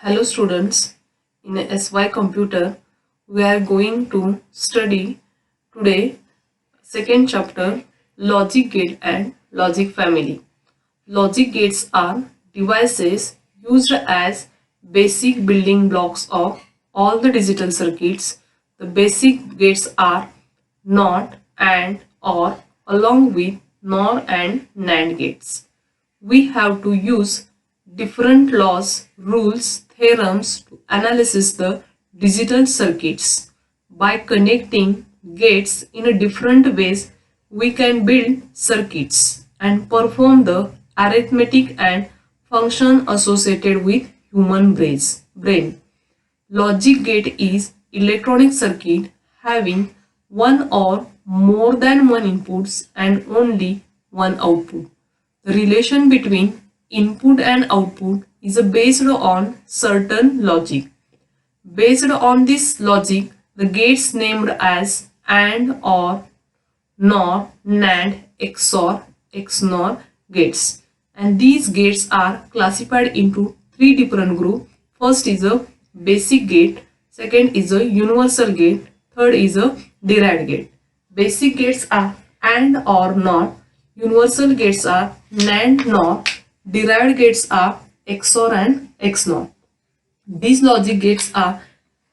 Hello students, in SY Computer we are going to study today second chapter Logic Gate and Logic Family. Logic gates are devices used as basic building blocks of all the digital circuits. The basic gates are NOT, AND, OR along with NOR and NAND gates. We have to use different laws, rules, theorems to analyze the digital circuits. By connecting gates in a different ways, we can build circuits and perform the arithmetic and function associated with human brain. Logic gate is electronic circuit having one or more than one inputs and only one output. The relation between input and output is based on certain logic. Based on this logic, the gates named as AND, OR, NOR, NAND, XOR, XNOR gates. And these gates are classified into three different groups. First is a basic gate, second is a universal gate, third is a derived gate. Basic gates are AND, OR, NOR. Universal gates are NAND, NOR. Derived gates are XOR and XNOR. These logic gates are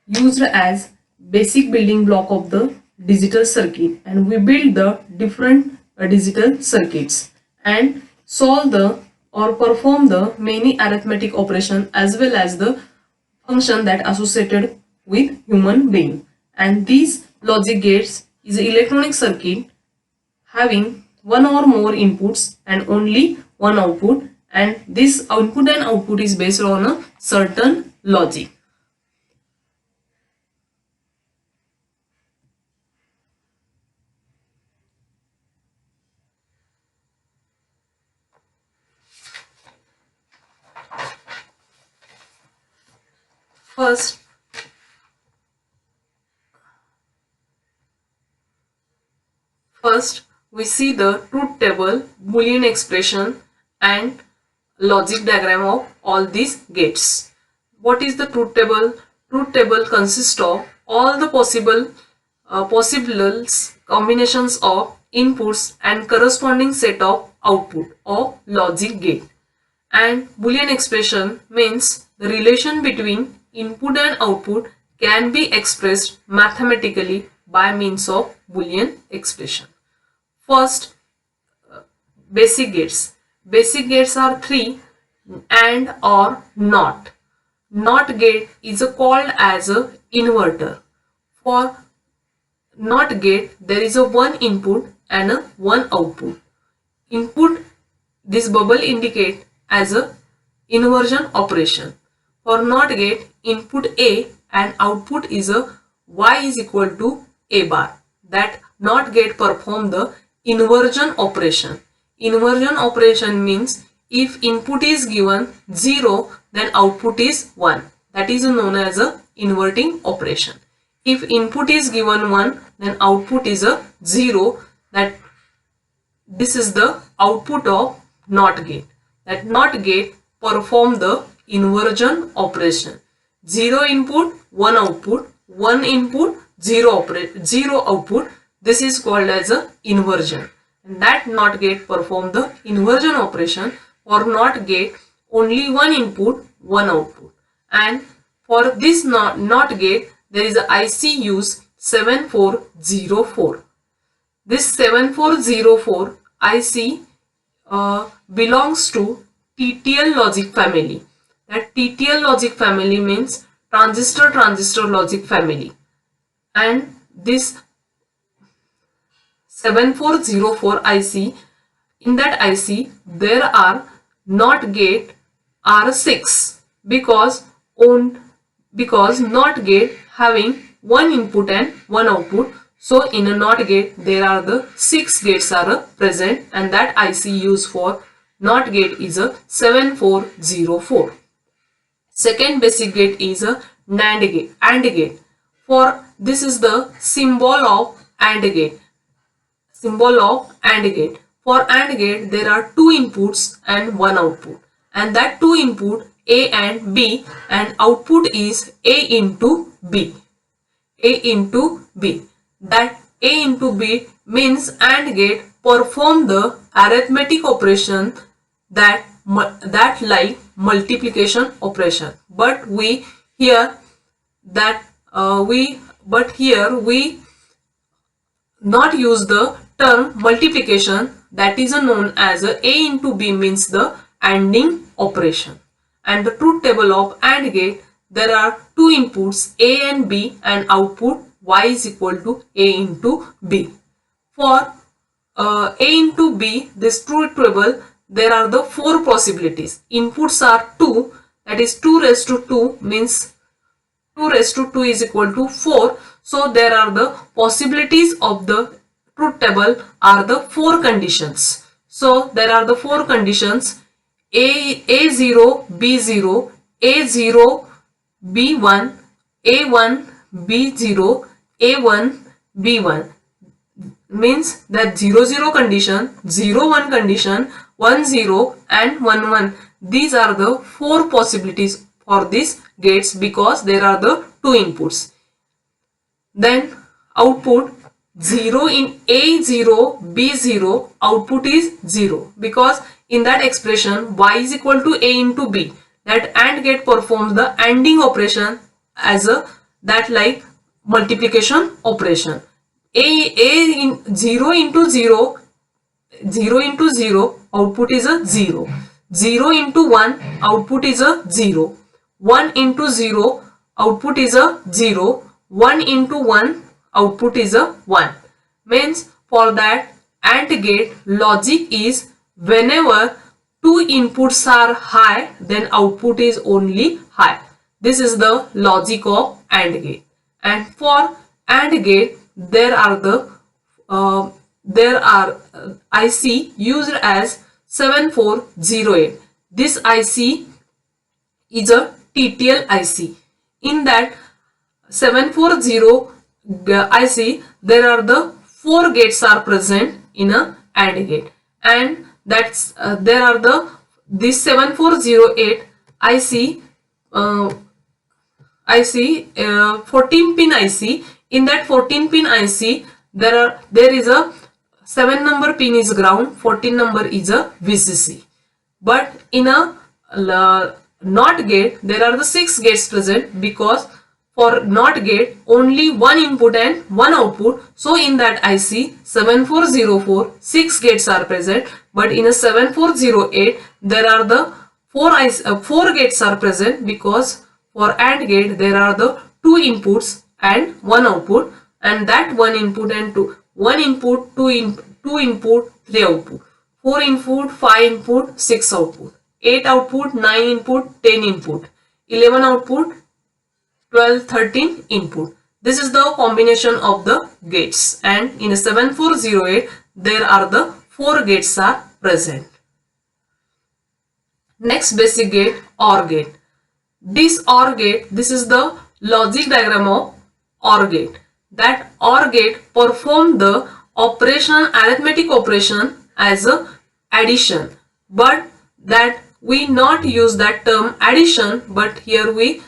used as basic building block of the digital circuit, and we build the different digital circuits and solve the or perform the many arithmetic operation as well as the function that associated with human being. And these logic gates is an electronic circuit having one or more inputs and only one output, and this input and output is based on a certain logic. First, we see the truth table, Boolean expression and logic diagram of all these gates. What is the truth table? Truth table consists of all the possible combinations of inputs and corresponding set of output of logic gate. And Boolean expression means the relation between input and output can be expressed mathematically by means of Boolean expression. First, basic gates. Basic gates are three: AND, OR, NOT. NOT gate is called as a inverter. For NOT gate, there is a one input and a one output. Input, this bubble indicate as a inversion operation. For NOT gate, input A and output is a Y is equal to A bar. That NOT gate perform the inversion operation. Inversion operation means if input is given 0, then output is 1. That is known as a inverting operation. If input is given 1, then output is a 0. That this is the output of NOT gate. That NOT gate perform the inversion operation. 0 input, 1 output, 1 input, 0 output. This is called as a inversion. And that NOT gate perform the inversion operation. For NOT gate, only one input, one output. And for this NOT gate, there is a IC use 7404. This 7404 IC belongs to TTL logic family. That TTL logic family means transistor logic family. And this 7404 IC, in that IC there are NOT gate are 6 because NOT gate having one input and one output. So in a NOT gate there are the 6 gates are present, and that IC used for NOT gate is a 7404. Second basic gate is a AND gate. For this is the symbol of AND gate. For AND gate there are two inputs and one output, and that two input A and B, and output is A into B. A into B. That A into B means AND gate perform the arithmetic operation that like multiplication operation. But we here that we not use the term multiplication, that is known as A into B means the ANDing operation. And the truth table of AND gate, there are two inputs A and B and output Y is equal to A into B. For A into B, this truth table, there are the four possibilities. Inputs are 2, that is 2 raised to 2 means 2 raised to 2 is equal to 4. So there are the possibilities of the truth table are the four conditions. So there are the four conditions A0, B0, A0, B1, A1, B0, A1, B1. Means that 0 0 condition, 0 1 condition, 1 0 and 1 1. These are the four possibilities for these gates because there are the two inputs. Then output 0 in A0, B0, output is 0 because in that expression Y is equal to A into B. That AND gate performs the ANDing operation as a that like multiplication operation. A in 0 into 0, 0 into 0, output is a 0. 0 into 1, output is a 0. 1 into 0, output is a 0. 1 into 1, output is a 1. Means for that AND gate logic is whenever two inputs are high, then output is only high. This is the logic of AND gate. And for AND gate, there are IC used as 7408. This IC is a TTL IC. In that 740 IC, there are the four gates are present in a AND gate, and that's there are the this 7408 IC 14 pin IC. In that 14 pin IC, there is a 7 number pin is ground, 14 number is a VCC. But in a NOT gate, there are the 6 gates present because for NOT gate only one input and one output. So in that IC 7404, 6 gates are present. But in a 7408, there are the 4 gates are present because for AND gate there are the 2 inputs and 1 output, and that 1 input and 2 input, 2 input, 3 output, 4 input, 5 input, 6 output, 8 output, 9 input, 10 input, 11 output, 12, 13 input. This is the combination of the gates, and in a 7408 there are the 4 gates are present. Next basic gate, OR gate. This OR gate, this is the logic diagram of OR gate. That OR gate perform the operation, arithmetic operation as a addition, but that we not use that term addition, but here we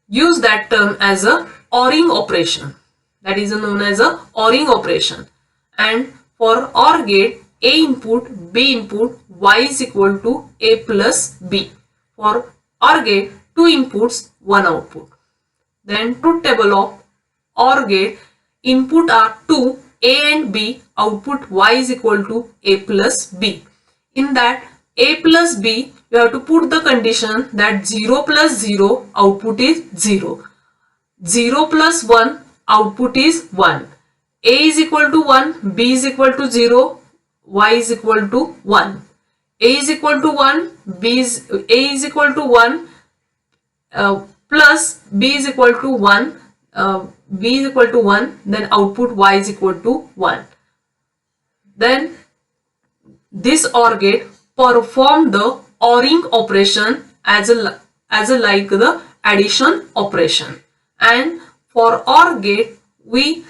use that term as a ORing operation. That is known as a ORing operation. And for OR gate, A input, B input, Y is equal to A plus B. For OR gate, 2 inputs, 1 output. Then truth table of OR gate, input are 2, A and B, output Y is equal to A plus B. In that A plus B, you have to put the condition that 0 plus 0, output is 0. 0 plus 1, output is 1. A is equal to 1, B is equal to 0, Y is equal to 1. A is equal to 1, A is equal to 1, plus B is equal to 1, B is equal to 1, then output Y is equal to 1. Then this OR gate perform the ORing operation as a like the addition operation. And for OR gate, we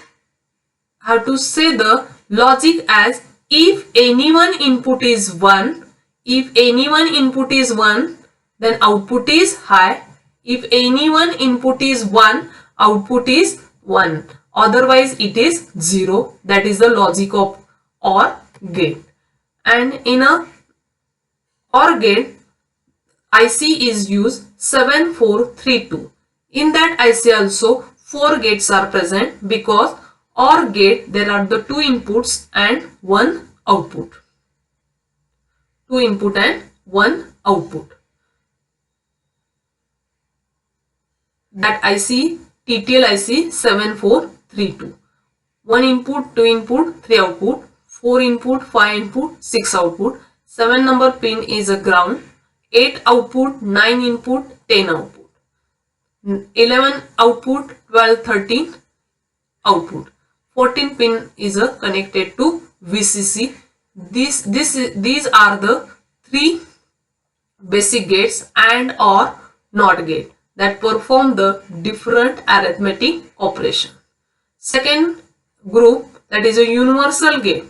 have to say the logic as if any one input is 1, if any one input is 1, then output is high. If any one input is 1, output is 1. Otherwise it is 0. That is the logic of OR gate. And in a OR gate, IC is used 7432. In that IC also 4 gates are present, because OR gate there are the 2 inputs and 1 output. 2 input and 1 output. That IC, TTL IC 7432. 1 input, 2 input, 3 output, 4 input, 5 input, 6 output. 7 number pin is a ground. 8 output, 9 input, 10 output. 11 output, 12, 13 output. 14 pin is connected to VCC. These are the 3 basic gates and or NOT gate that perform the different arithmetic operation. Second group, that is a universal gate.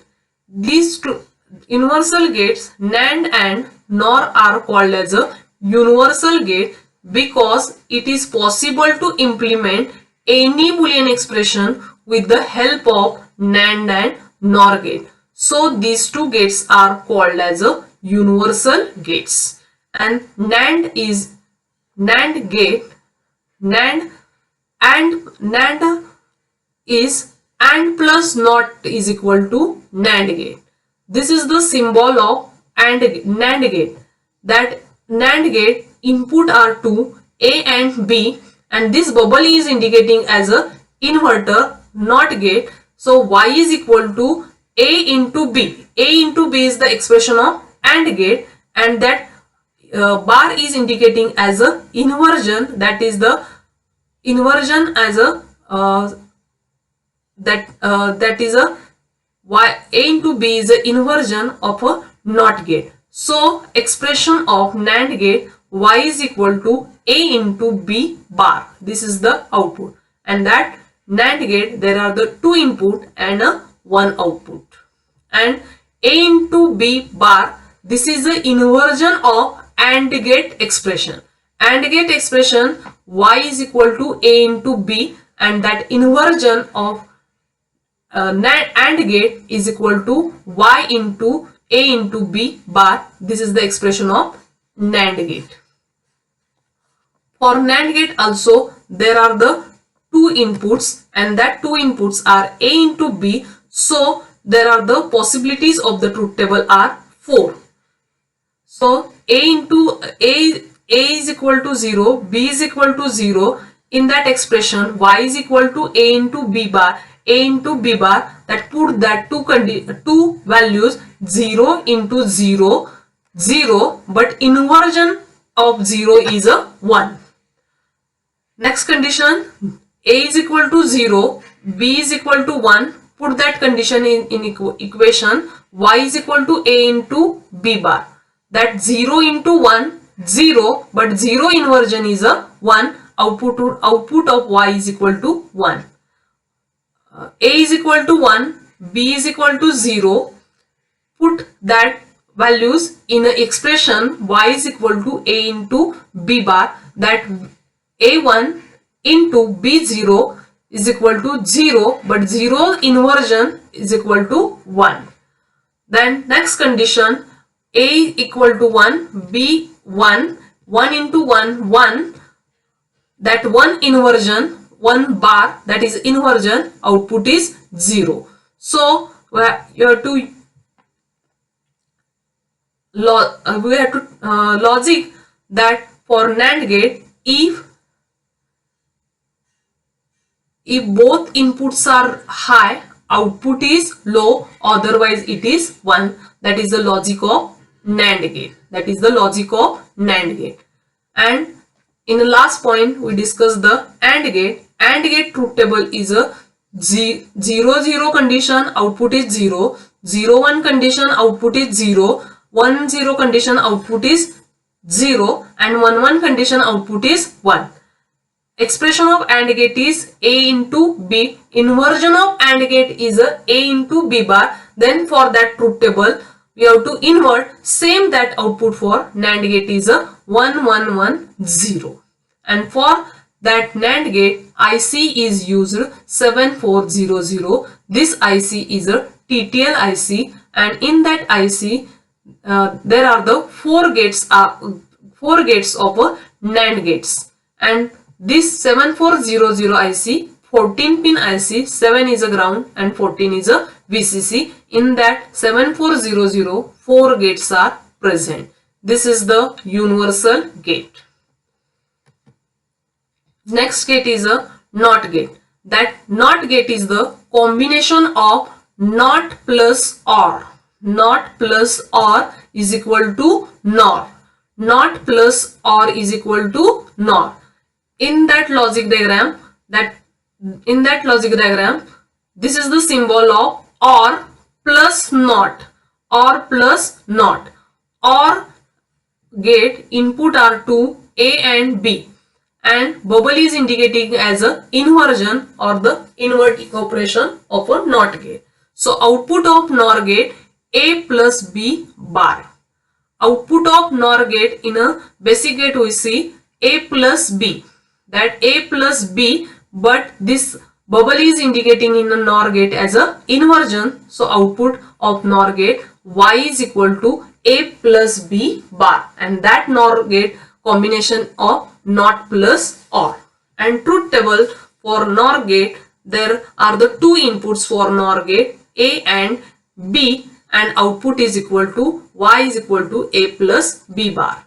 These two universal gates, NAND and NOR, are called as a universal gate because it is possible to implement any Boolean expression with the help of NAND and NOR gate. So these two gates are called as a universal gates. And NAND is NAND gate. NAND is AND plus NOT is equal to NAND gate. This is the symbol of NAND gate. That NAND gate input are 2, A and B, and this bubble is indicating as a inverter NOT gate. So Y is equal to A into B. A into B is the expression of AND gate, and that bar is indicating as a inversion. That is the inversion as a that is a Y. A into B is the inversion of a NOT gate. So expression of NAND gate, Y is equal to A into B bar. This is the output. And that NAND gate, there are the 2 input and a 1 output. And A into B bar, this is the inversion of AND gate expression. AND gate expression, Y is equal to A into B, and that inversion of AND gate is equal to Y into A into B bar. This is the expression of NAND gate. For NAND gate also there are the 2 inputs, and that 2 inputs are A into B. So there are the possibilities of the truth table are 4. So A is equal to 0, B is equal to 0. In that expression, Y is equal to A into B bar. A into B bar, that put that two values 0 into 0, 0, but inversion of 0 is a 1. Next condition, A is equal to 0, B is equal to 1. Put that condition in equation. Y is equal to A into B bar. That 0 into 1, 0, but 0 inversion is a 1. Output of Y is equal to 1. A is equal to 1, B is equal to 0. Put that values in an expression. Y is equal to A into B bar. That A1 into B0 is equal to 0, but 0 inversion is equal to 1. Then next condition, A equal to 1, B 1, 1 into 1, 1. That 1 inversion, 1 bar, that is inversion, output is 0. So we have to logic that for NAND gate, if both inputs are high, output is low, otherwise it is 1. That is the logic of NAND gate. That is the logic of NAND gate. And in the last point, we discussed the AND gate. AND gate truth table is a 0, 0 condition, output is 0, 0, 1 condition, output is 0, 1, 0 condition, output is 0, and 1, 1 condition, output is 1. Expression of AND gate is A into B. Inversion of AND gate is A into B bar. then for that truth table we have to invert same that output for NAND gate is a 1110, and for that NAND gate IC is used 7400. This IC is a TTL IC, and in that IC there are the four gates of a NAND gates, and this 7400 IC 14 pin IC, 7 is a ground and 14 is a VCC. In that 7400 4 gates are present. This is the universal gate. Next gate is a NOT gate. That NOT gate is the combination of NOT plus OR. NOT plus OR is equal to NOR. NOT plus OR is equal to NOR. In that logic diagram, this is the symbol of OR plus NOT. OR plus NOT. OR gate input are to A and B, and bubble is indicating as a inversion or the inverting operation of a NOT gate. So output of NOR gate A plus B bar. Output of NOR gate in a basic gate we see A plus B. That A plus B, but this bubble is indicating in a NOR gate as a inversion. So output of NOR gate Y is equal to A plus B bar, and that NOR gate combination of NOT plus OR. And truth table for NOR gate, there are the two inputs for NOR gate A and B, and output is equal to Y is equal to A plus B bar.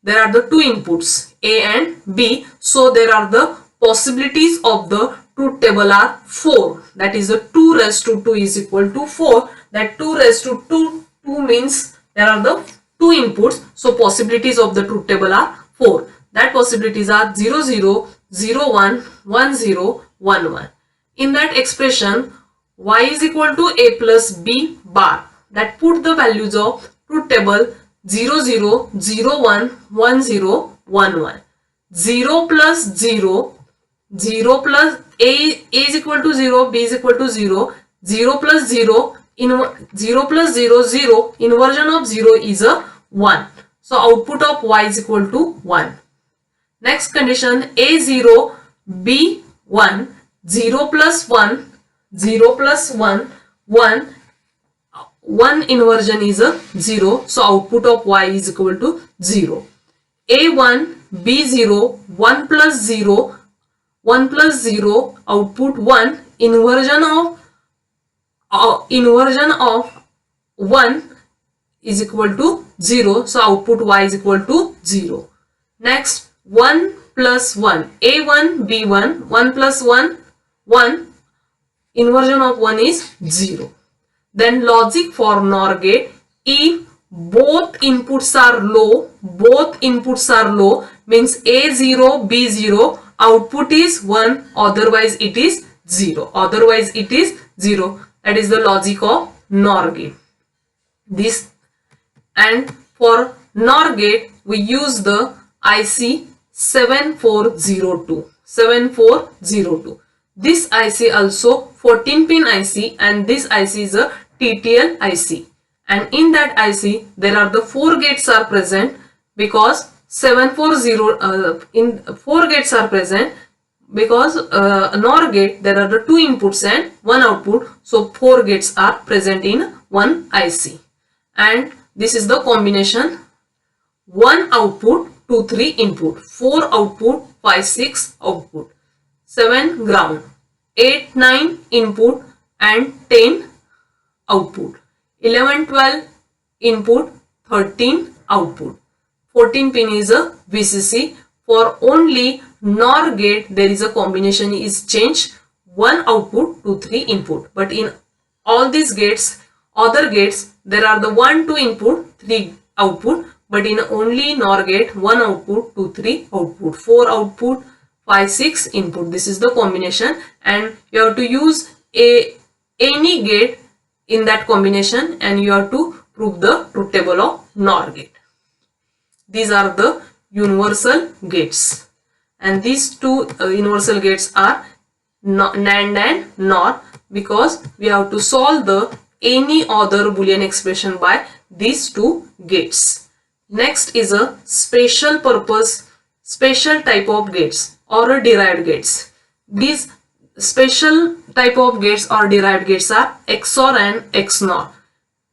There are the two inputs A and B, so there are the possibilities of the truth table are 4. That is the 2 raised to 2 is equal to 4. That 2 raised to 2 means there are the two inputs, so possibilities of the truth table are 4. That possibilities are 0 0, 0 1, 1 0, 1 1. In that expression Y is equal to A plus B bar, that put the values of truth table 0 0, 0 1, 1 0, 1 1. 0 plus 0, 0 plus A is equal to 0, B is equal to 0, 0 plus 0, 0 plus 0, 0, inversion of 0 is a 1. So output of Y is equal to 1. Next condition A0, B1, 0 plus 1, 0 plus 1, 1. 1 inversion is a 0, so output of Y is equal to 0. A1, B0, 1 plus 0, 1 plus 0, output 1, inversion of 1 is equal to 0, so output Y is equal to 0. Next 1 plus 1, A1, B1, 1 plus 1, 1, inversion of 1 is 0. Then logic for NOR gate, if both inputs are low, means A0, B0, output is 1, otherwise it is 0. That is the logic of NOR gate. This, and for NOR gate we use the IC 7402. This IC also 14 pin IC, and this IC is a TTL IC, and in that IC there are the 4 gates are present, because 740 in 4 gates are present, because NOR gate there are the 2 inputs and 1 output, so 4 gates are present in one IC, and this is the combination: 1 output, 2 3 input, 4 output, 5 6 output, 7 ground, 8 9 input and 10 output, 11 12 input, 13 output. 14 pin is a VCC. For only NOR gate there is a combination is changed: 1 output, 2 3 input, but in all these gates, other gates, there are the 1 2 input, 3 output, but in only NOR gate 1 output, 2 3 output, 4 output, 5 6 input. This is the combination, and you have to use any gate in that combination, and you have to prove the truth table of NOR gate. These are the universal gates, and these two universal gates are NAND and NOR, because we have to solve the any other Boolean expression by these two gates. Next is a special purpose, special type of gates or derived gates. These special type of gates or derived gates are XOR and XNOR.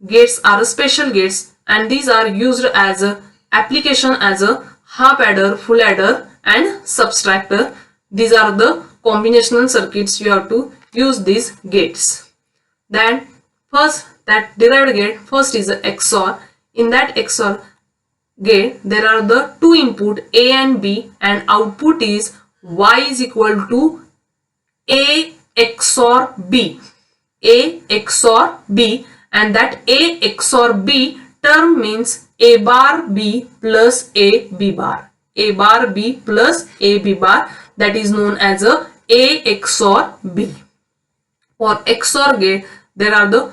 Gates are special gates and these are used as a application as a half adder, full adder and subtractor. These are the combinational circuits you have to use these gates. Then first, that derived gate, first is a XOR. In that XOR gate there are the two input A and B and output is Y is equal to A XOR B. A XOR B, and that A XOR B term means A bar B plus A B bar. A bar B plus A B bar, that is known as a XOR B. For XOR gate there are the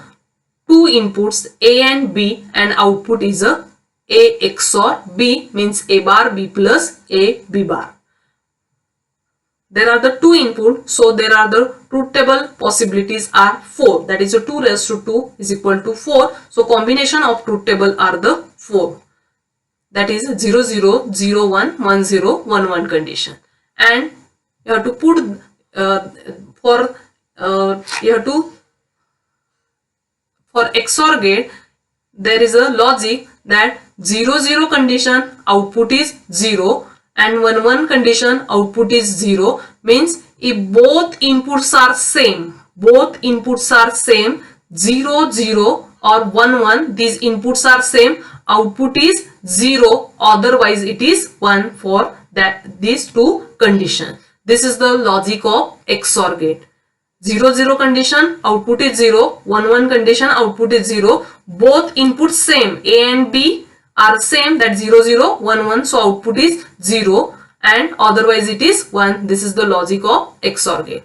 two inputs A and B and output is a XOR B, means A bar B plus A B bar. There are the two input, so there are the truth table possibilities are 4, that is a 2 raised to 2 is equal to 4. So combination of truth table are the 4, that is 0 0 0 1 1 0 1 1 condition. And you have to put for XOR gate there is a logic that 0 0 condition output is 0 and 1 1 condition output is 0, means if both inputs are same, 0 0 or 1 1, these inputs are same, output is 0, otherwise it is 1 for these two conditions. This is the logic of XOR gate. 0 0 condition output is 0, 1 1 condition output is 0, both inputs same, A and B are same, that 0 0 1 1, so output is 0 and otherwise it is 1. This is the logic of XOR gate.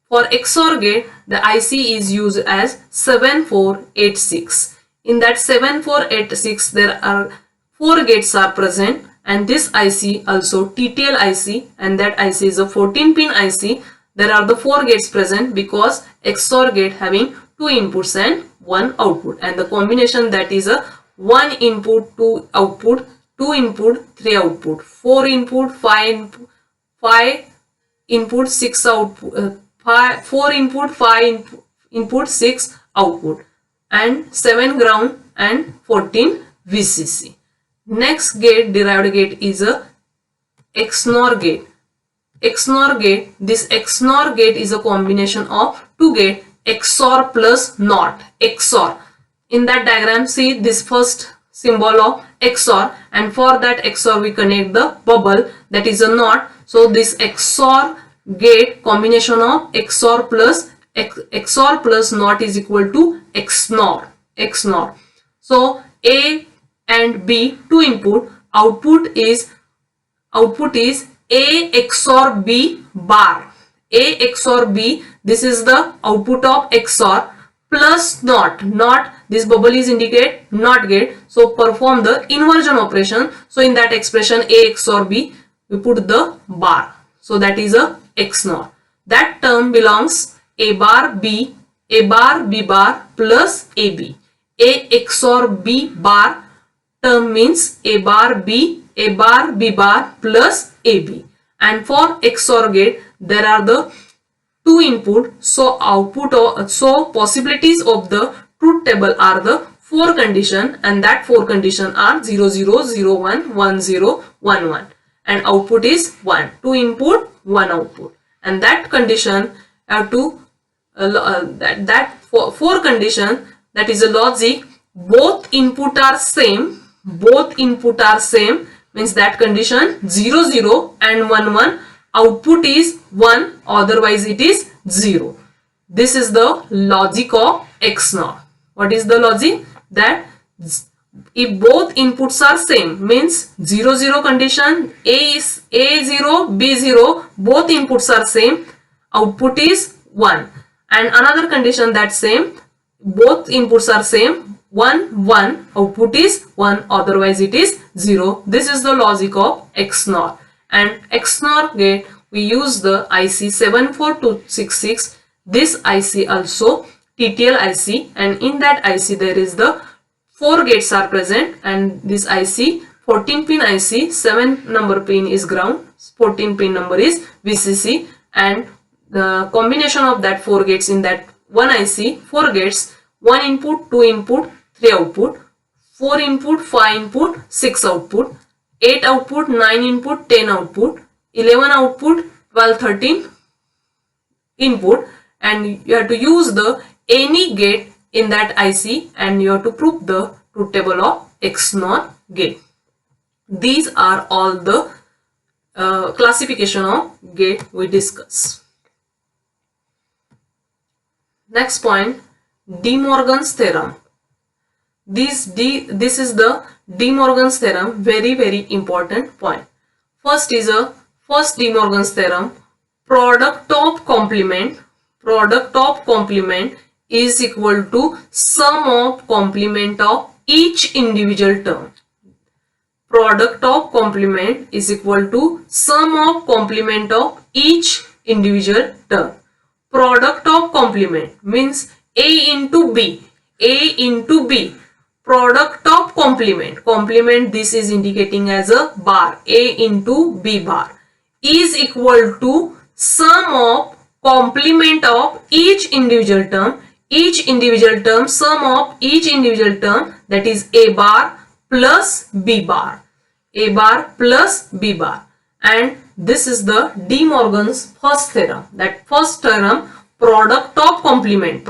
For XOR gate the IC is used as 7486. In that 7486 there are 4 gates are present, and this IC also TTL IC, and that IC is a 14 pin IC. There are the 4 gates present because XOR gate having 2 inputs and 1 output, and the combination that is a 1 input 2 output, 2 input 3 output, 4 input 5 input 6 output, 4 input 5 input 6 output, and 7 ground and 14 VCC. Next gate, derived gate, is a XNOR gate. XNOR gate, this XNOR gate is a combination of 2 gate, XOR plus NOT. XOR, in that diagram see this first symbol of XOR, and for that XOR we connect the bubble, that is a NOT. So this XOR gate combination of XOR plus NOT is equal to XNOR. So A and B, 2 input, output is A XOR B bar. A XOR B, this is the output of XOR, plus NOT. This bubble is indicate NOT gate, so perform the inversion operation. So in that expression A XOR B we put the bar, so that is a XNOR. That term belongs A bar B bar plus AB. A XOR B bar term means A bar B bar plus AB. And for XOR gate there are the 2 input, so possibilities of the truth table are the 4 condition, and that 4 condition are 0 0 0 1 1 0 1 1, and output is 1. 2 input 1 output, and that condition have to that 4 condition, that is a logic, both input are same, means that condition 0 0 and 1 1, output is 1, otherwise it is 0. This is the logic of XNOR. What is the logic? That if both inputs are same, means 0 0 condition, A is A0 B0, both inputs are same, output is 1. And another condition that same, both inputs are same, 1 1, output is 1, otherwise it is 0. This is the logic of XNOR. And XNOR gate we use the IC 74266. This IC also TTL IC, and in that IC there is the 4 gates are present, and this IC 14 pin IC, 7 number pin is ground, 14 pin number is VCC, and the combination of that 4 gates in that one IC, 4 gates, 1 input, 2 input, 3 output, 4 input, 5 input, 6 output, 8 output, 9 input, 10 output, 11 output, 12, 13 input, and you have to use the any gate in that IC, and you have to prove the truth table of XNOR gate. These are all the classification of gate we discuss. Next point, De Morgan's theorem. This is the De Morgan's theorem, very important point. First De Morgan's theorem, product of complement is equal to sum of complement of each individual term. Product of complement is equal to sum of complement of each individual term. Product of complement means A into B. Product of complement, this is indicating as a bar, A into B bar, is equal to sum of complement of each individual term. Sum of each individual term, that is A bar plus B bar. And this is the De Morgan's first theorem. That first theorem, product of complement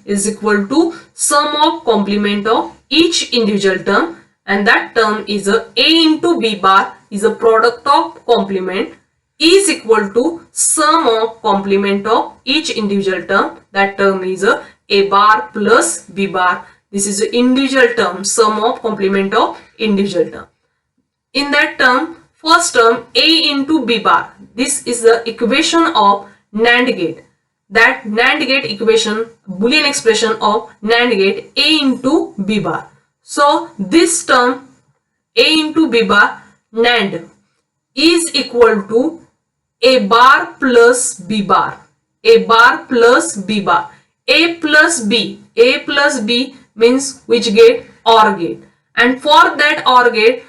is equal to sum of complement of each individual term, and that term is A into B bar is a product of complement is equal to sum of complement of each individual term. That term is A bar plus B bar. This is the individual term, sum of complement of individual term. In that term, first term A into B bar, this is the equation of NAND gate. That NAND gate equation, Boolean expression of NAND gate, A into B bar. So this term A into B bar NAND is equal to A bar plus B bar. A plus B means which gate? OR gate. And for that OR gate,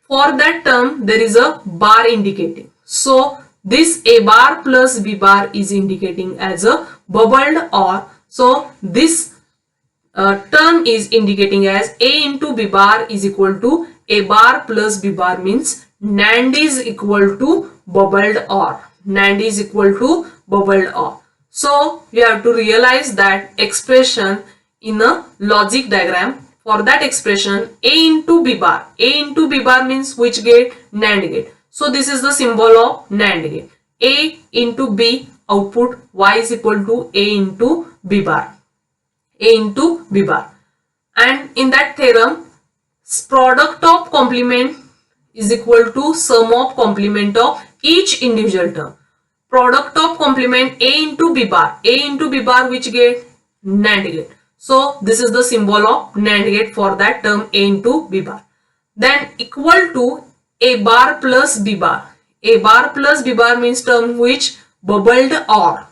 for that term there is a bar indicating. So this A bar plus B bar is indicating as a bubbled OR. So this term is indicating as A into B bar is equal to A bar plus B bar, means NAND is equal to bubbled OR. So you have to realize that expression in a logic diagram. For that expression, A into B bar means which gate? NAND gate. So this is the symbol of NAND gate. A into B output, Y is equal to A into B bar. And in that theorem, product of complement is equal to sum of complement of each individual term. Product of complement A into B bar. Which gate? NAND gate. So this is the symbol of NAND gate for that term A into B bar. Then equal to A bar plus B bar. Means term which? Bubbled OR.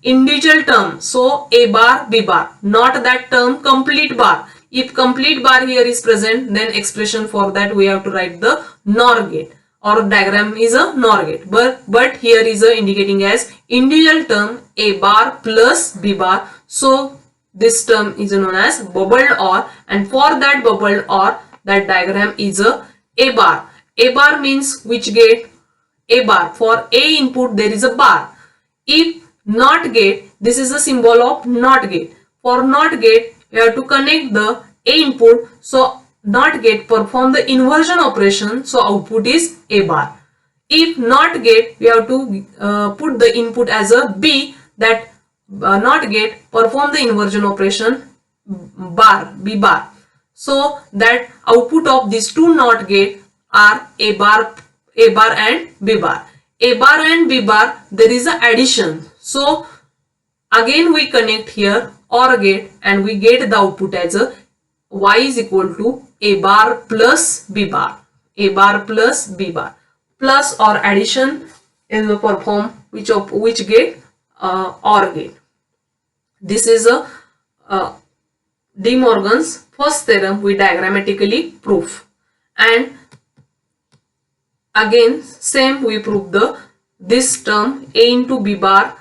Individual term. So A bar B bar. Not that term complete bar. If complete bar here is present, then expression for that we have to write the NOR gate, or diagram is a NOR gate. But here is indicating as individual term A bar plus B bar. So this term is known as bubbled OR, and for that bubbled OR, that diagram is a bar. A bar means which gate? A bar. For A input there is a bar. If NOT gate, this is the symbol of NOT gate. For NOT gate, you have to connect the A input. So NOT gate perform the inversion operation. So output is A bar. If NOT gate, we have to put the input as a B. That NOT gate perform the inversion operation bar, B bar. So that output of these two NOT gate are A bar and B bar. A bar and B bar, there is a addition. So again we connect here OR gate, and we get the output as a Y is equal to A bar plus B bar. Plus or addition is performed which gate? OR gate. This is a De Morgan's first theorem we diagrammatically prove. And again same we prove this term A into B bar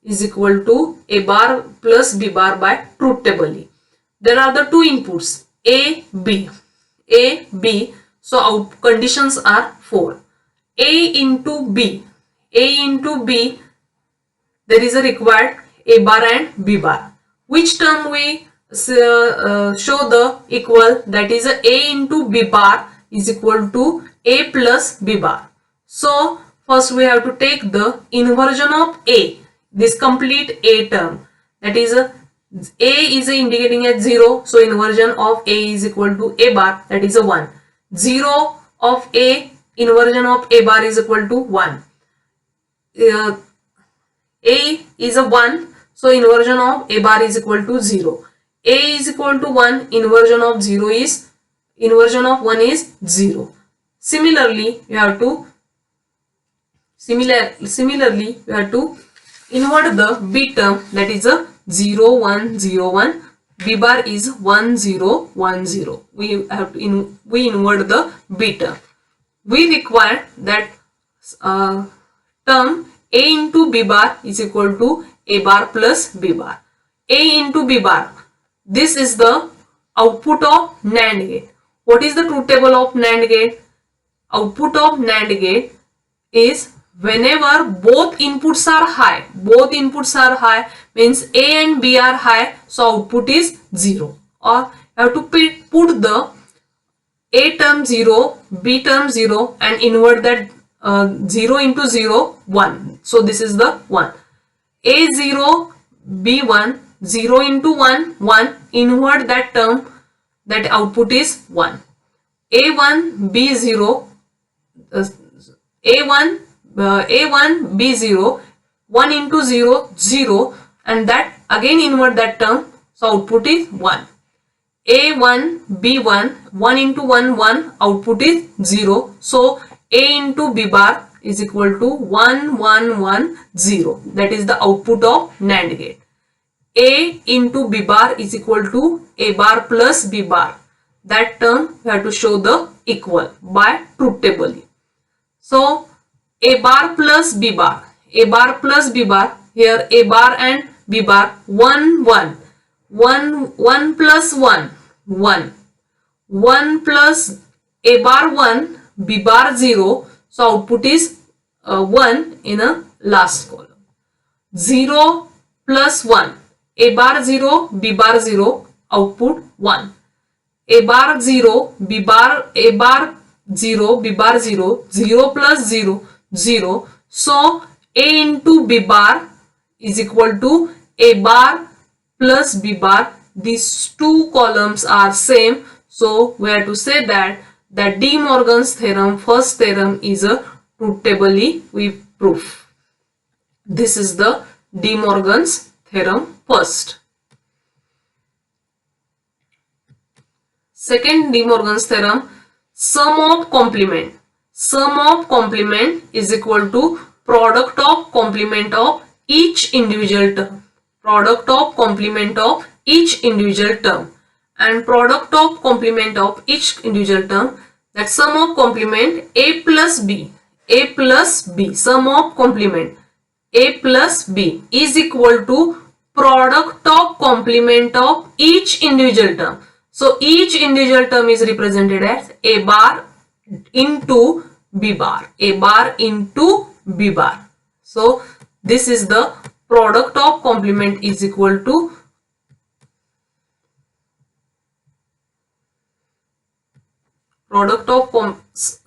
is equal to A bar plus B bar by truth table. There are the two inputs A, B. A, B. So out conditions are 4. A into B. A into B, there is a required A bar and B bar. Which term we show the equal, that is A into B bar is equal to A plus B bar. So first we have to take the inversion of A, this complete A term, that is A is indicating as 0, so inversion of A is equal to A bar, that is a 1. 0 of A, inversion of A bar is equal to 1. A is a 1, so inversion of A bar is equal to 0. A is equal to 1, inversion of 1 is 0. Similarly, you have to invert the B term, that is a 0 1 0 1. B bar is 1 0 1 0. We have to we invert the B term. We require that term A into B bar is equal to A bar plus B bar. A into B bar, this is the output of NAND gate. What is the truth table of NAND gate? Output of NAND gate is whenever both inputs are high, means A and B are high, so output is 0. Or you have to put the A term 0, B term 0 and invert that 0 into 0, 1. So this is the 1. A0, B1, 0 into 1, 1. Invert that term, that output is 1. A1, B0, A1, B0, 1 into 0, 0. And that again invert that term, so output is 1. A1, B1, 1 into 1, 1, output is 0. So A into B bar is equal to 1 1 1 0. That is the output of NAND gate. A into B bar is equal to A bar plus B bar. That term we have to show the equal by truth table. So A bar plus B bar, A bar plus B bar, here A bar and B bar 1 1. 1 plus 1, 1. 1 plus A bar 1, B bar 0. So output is 1 in a last column. 0 plus 1, A bar 0, B bar 0, output 1. A bar 0, B bar, A bar 0, B bar 0, 0 plus 0, 0. So A into B bar is equal to A bar plus B bar. These two columns are same. So we have to say that De Morgan's theorem, first theorem, is a truth table we prove. This is the De Morgan's theorem first. Second De Morgan's theorem, sum of complement. Sum of complement is equal to product of complement of each individual term. Product of complement of each individual term. And product of complement of each individual term, that sum of complement A plus B. A plus B, sum of complement A plus B is equal to product of complement of each individual term. So each individual term is represented as A bar into B bar. A bar into B bar. So this is the product of complement is equal to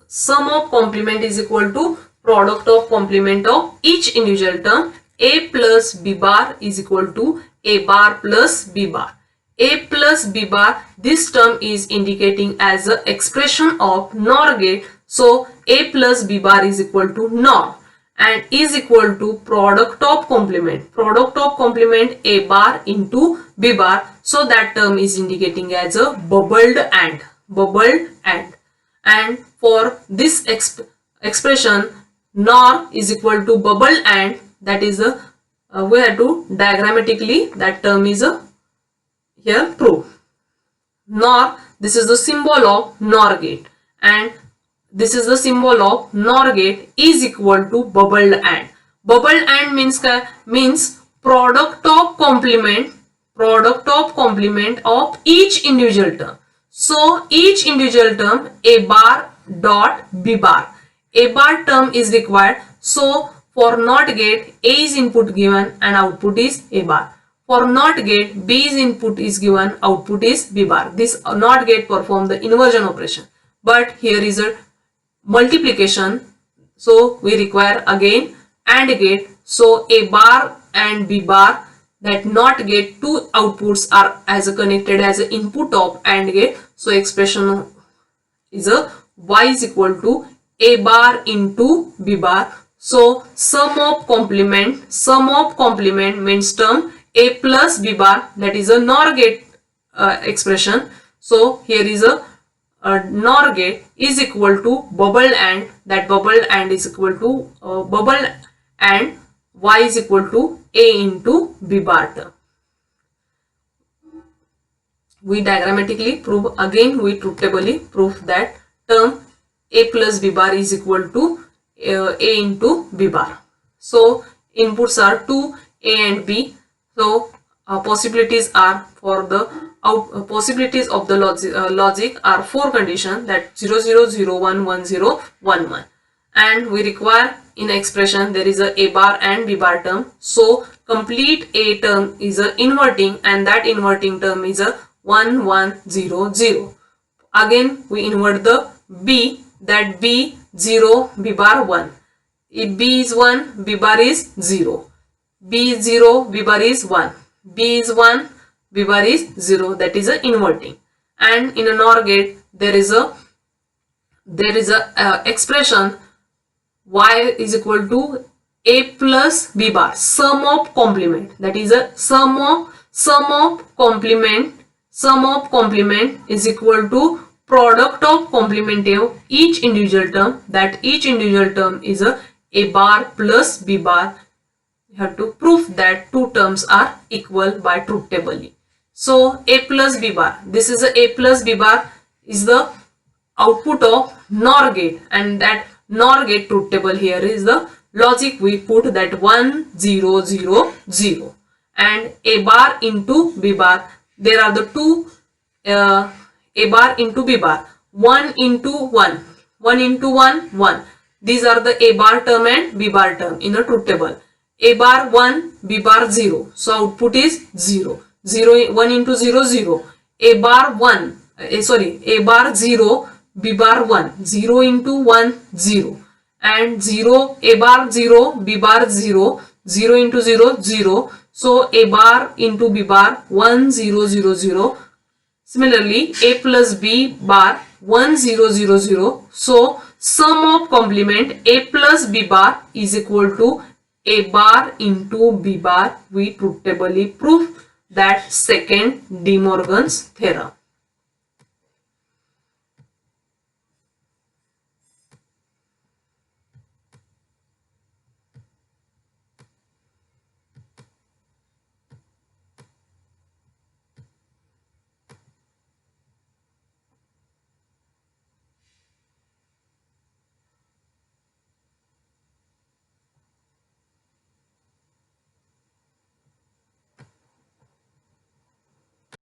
sum of complement is equal to product of complement of each individual term. A plus B bar is equal to A bar plus B bar. A plus B bar, this term is indicating as an expression of NOR gate. So A plus B bar is equal to NOR and is equal to product of complement. Product of complement A bar into B bar. So that term is indicating as a bubbled AND. Bubbled AND. And for this expression, NOR is equal to bubble AND, that is a we have to diagrammatically that term is here prove. NOR, this is the symbol of NOR gate, and this is the symbol of NOR gate is equal to bubbled AND. Bubbled AND means product of complement of each individual term. So each individual term A bar dot B bar. A bar term is required. So for NOT gate, A is input given and output is A bar. For NOT gate, B is input is given, output is B bar. This NOT gate perform the inversion operation. But here is a multiplication. So we require again AND gate. So A bar and B bar, that NOT gate, two outputs are as connected as an input of AND gate. So expression is a Y is equal to A bar into B bar. So sum of complement means term A plus B bar, that is a NOR gate expression. So here is a NOR gate is equal to bubble AND, that bubble AND is equal to bubble AND Y is equal to A into B bar term. We diagrammatically prove, again we truth tably prove that term A plus B bar is equal to A into B bar. So inputs are 2 A and B. So possibilities are for the possibilities of the logic are 4 conditions, that 0 0 0 1 1 0 1 1, and we require in expression there is a bar and B bar term. So complete A term is a inverting, and that inverting term is a 1 1 0 0. Again we invert the B, that B 0 B bar 1. If B is 1, B bar is 0. B is 0, B bar is 1. B is 1, B bar is 0. That is a inverting. And in a NOR gate there is a expression Y is equal to A plus B bar, sum of complement. That is a sum of complement is equal to product of complement of each individual term, that each individual term is A bar plus B bar. You have to prove that two terms are equal by truth table. So A plus B bar, this is A plus B bar is the output of NOR gate, and that NOR gate truth table here is the logic we put, that 1 0 0 0, and A bar into B bar, there are the two A bar into B bar, 1 into 1, 1 into 1 1. These are the A bar term and B bar term in a truth table. A bar 1, B bar 0, so output is 0. 1 into 0 0. A bar 1, A bar 0, B bar 1, 0 into 1 0, and 0 A bar 0, B bar 0, 0 into 0 0. So A bar into B bar 1 0 0 0. Similarly A plus B bar 1 0 0 0. So sum of complement A plus B bar is equal to A bar into B bar. We truth tably prove that second De Morgan's theorem.